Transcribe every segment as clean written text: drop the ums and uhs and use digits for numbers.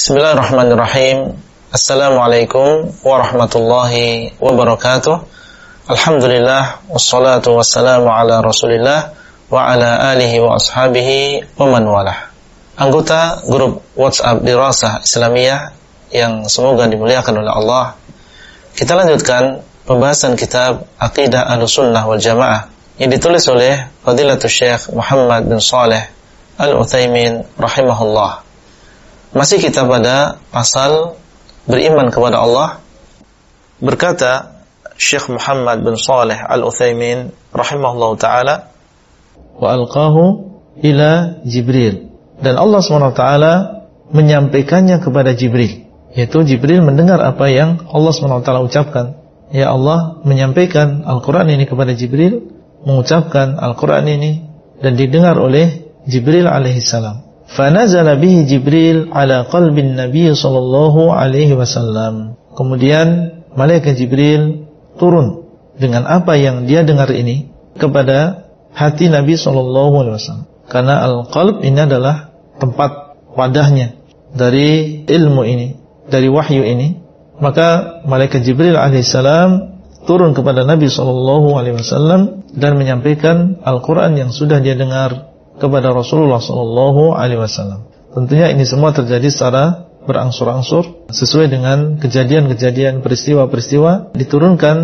Bismillahirrahmanirrahim. Assalamualaikum warahmatullahi wabarakatuh. Alhamdulillah, wassalatu wassalamu ala Rasulillah wa ala alihi wa ashabihi wa man walah. Anggota grup WhatsApp Dirasah Islamiyah yang semoga dimuliakan oleh Allah, kita lanjutkan pembahasan kitab Aqidah Ahlussunnah wal Jamaah yang ditulis oleh Fadilatul Syekh Muhammad bin Shalih Al-Utsaimin rahimahullah. Masih kita pada pasal beriman kepada Allah. Berkata Syekh Muhammad bin Shalih Al-Utsaimin rahimahullah ta'ala, wa alqahu ila Jibril, dan Allah SWT menyampaikannya kepada Jibril, yaitu Jibril mendengar apa yang Allah SWT ucapkan. Ya, Allah menyampaikan Al-Quran ini kepada Jibril, mengucapkan Al-Quran ini, dan didengar oleh Jibril alaihissalam. Fanazala bihi Jibril ala qalbin Nabi sallallahu alaihi wasallam. Kemudian malaikat Jibril turun dengan apa yang dia dengar ini kepada hati Nabi sallallahu alaihi wasallam. Karena al-qalb ini adalah tempat wadahnya dari ilmu ini, dari wahyu ini. Maka malaikat Jibril alaihissalam turun kepada Nabi sallallahu alaihi wasallam dan menyampaikan Al-Qur'an yang sudah dia dengar kepada Rasulullah sallallahu alaihi wasallam. Tentunya ini semua terjadi secara berangsur-angsur sesuai dengan kejadian-kejadian, peristiwa-peristiwa diturunkan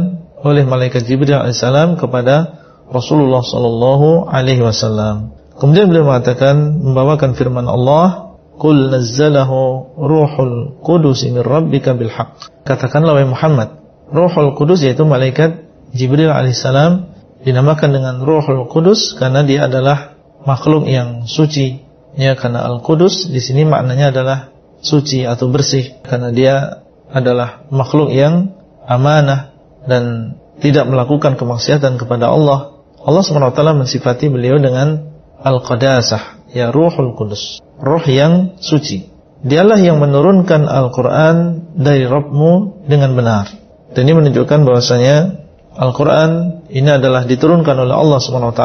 oleh malaikat Jibril alaihissalam kepada Rasulullah sallallahu alaihi wasallam. Kemudian beliau mengatakan, membawakan firman Allah, "Qul nazzalahu ruhul qudus min rabbika bil haqq." Katakanlah wahai Muhammad, Ruhul Qudus yaitu malaikat Jibril alaihissalam dinamakan dengan Ruhul Qudus karena dia adalah makhluk yang suci, ya, karena Al-Qudus di sini maknanya adalah suci atau bersih, karena dia adalah makhluk yang amanah dan tidak melakukan kemaksiatan kepada Allah. Allah SWT mensifati beliau dengan Al-Qadasah, ya, Ruhul Qudus, roh yang suci. Dialah yang menurunkan Al-Quran dari Rabbmu dengan benar. Dan ini menunjukkan bahwasanya Al-Quran ini adalah diturunkan oleh Allah SWT,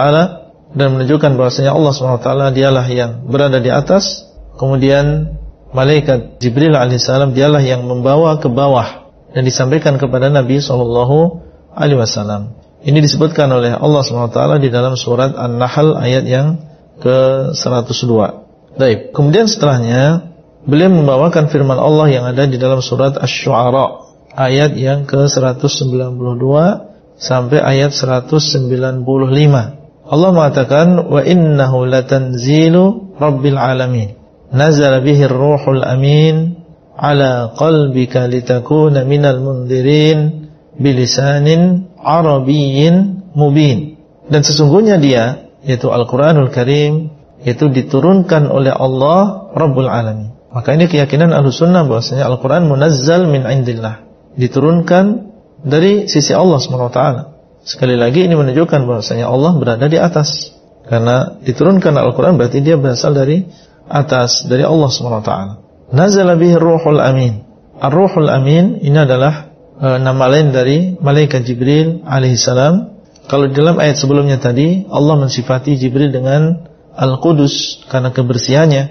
dan menunjukkan bahwasanya Allah SWT dialah yang berada di atas. Kemudian malaikat Jibril alaihissalam dialah yang membawa ke bawah dan disampaikan kepada Nabi SAW. Ini disebutkan oleh Allah SWT di dalam surat An-Nahl ayat yang ke-102. Baik, kemudian setelahnya beliau membawakan firman Allah yang ada di dalam surat Asy-Syu'ara ayat yang ke-192 sampai ayat 195. Allah mengatakan, wa innahu latanzilu rabbil alamin, nazala bihi ar-ruhul amin ala qalbika litakuna minal mundzirin bilisanin arabiyyin mubin. Dan sesungguhnya dia, yaitu Al-Quranul Karim, yaitu diturunkan oleh Allah Rabbul Alamin. Maka ini keyakinan Ahlussunnah bahwasanya Al-Quran munazzal min indillah, diturunkan dari sisi Allah SWT. Sekali lagi ini menunjukkan bahwasanya Allah berada di atas, karena diturunkan Al-Quran berarti dia berasal dari atas, dari Allah SWT. Nazala bihi ruhul amin. Ar-ruhul amin ini adalah nama lain dari malaikat Jibril alaihissalam. Kalau di dalam ayat sebelumnya tadi Allah mensifati Jibril dengan Al-Qudus karena kebersihannya.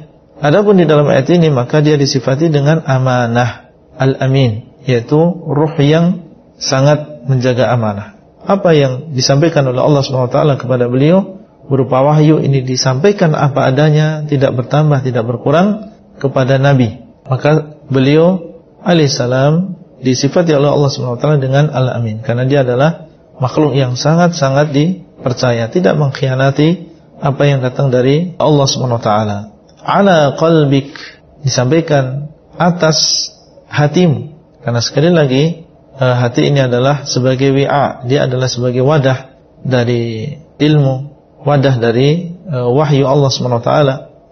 Adapun di dalam ayat ini maka dia disifati dengan amanah, Al-Amin, yaitu ruh yang sangat menjaga amanah. Apa yang disampaikan oleh Allah SWT kepada beliau berupa wahyu ini disampaikan apa adanya, tidak bertambah, tidak berkurang kepada Nabi. Maka beliau alaihissalam disifati oleh Allah SWT dengan Al-Amin, karena dia adalah makhluk yang sangat-sangat dipercaya, tidak mengkhianati apa yang datang dari Allah SWT. Ala qalbik, disampaikan atas hatimu, karena sekali lagi hati ini adalah sebagai wi'a, dia adalah sebagai wadah dari ilmu, wadah dari wahyu Allah SWT.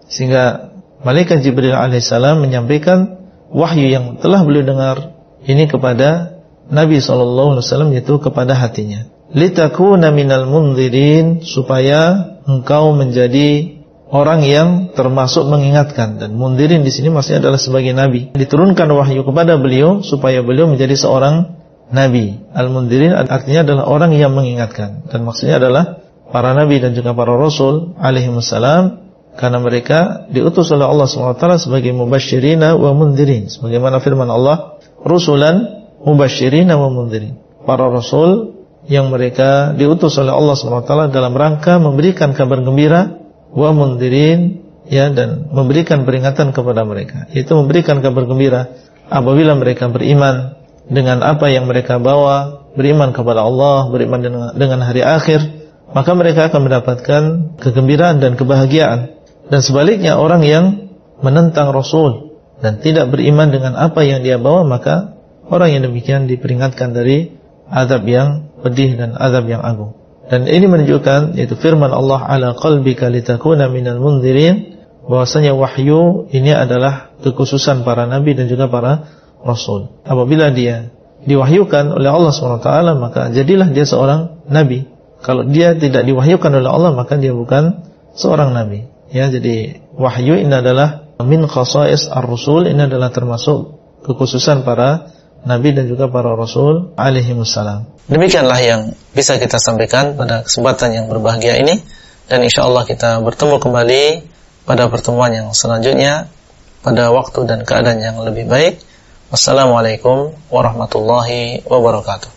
Sehingga malaikat Jibril alaihissalam menyampaikan wahyu yang telah beliau dengar ini kepada Nabi SAW, yaitu kepada hatinya. Litakuna minal mundzirin, supaya engkau menjadi orang yang termasuk mengingatkan. Dan mundzirin di sini maksudnya adalah sebagai nabi. Diturunkan wahyu kepada beliau supaya beliau menjadi seorang nabi. Al-mundzirin artinya adalah orang yang mengingatkan, dan maksudnya adalah para nabi dan juga para rasul alaihimussalam, Karena mereka diutus oleh Allah SWT sebagai mubasyirina wa mundhirin. Sebagaimana firman Allah, rusulan mubasyirina wa mundhirin. Para rasul yang mereka diutus oleh Allah SWT dalam rangka memberikan kabar gembira, wa mundhirin, ya, dan memberikan peringatan kepada mereka. Yaitu memberikan kabar gembira apabila mereka beriman dengan apa yang mereka bawa, beriman kepada Allah, beriman dengan hari akhir, maka mereka akan mendapatkan kegembiraan dan kebahagiaan. Dan sebaliknya, orang yang menentang Rasul dan tidak beriman dengan apa yang dia bawa, maka orang yang demikian diperingatkan dari azab yang pedih dan azab yang agung. Dan ini menunjukkan, yaitu firman Allah, ala qalbika litakuna minal mundhirin, bahwasanya wahyu ini adalah kekhususan para nabi dan juga para rasul. Apabila dia diwahyukan oleh Allah SWT, maka jadilah dia seorang nabi. Kalau dia tidak diwahyukan oleh Allah, maka dia bukan seorang nabi. Ya, jadi wahyu ini adalah min khasais ar-rusul, ini adalah termasuk kekhususan para nabi dan juga para rasul alaihimussalam. Demikianlah yang bisa kita sampaikan pada kesempatan yang berbahagia ini, dan insyaallah kita bertemu kembali pada pertemuan yang selanjutnya pada waktu dan keadaan yang lebih baik. Wassalamualaikum warahmatullahi wabarakatuh.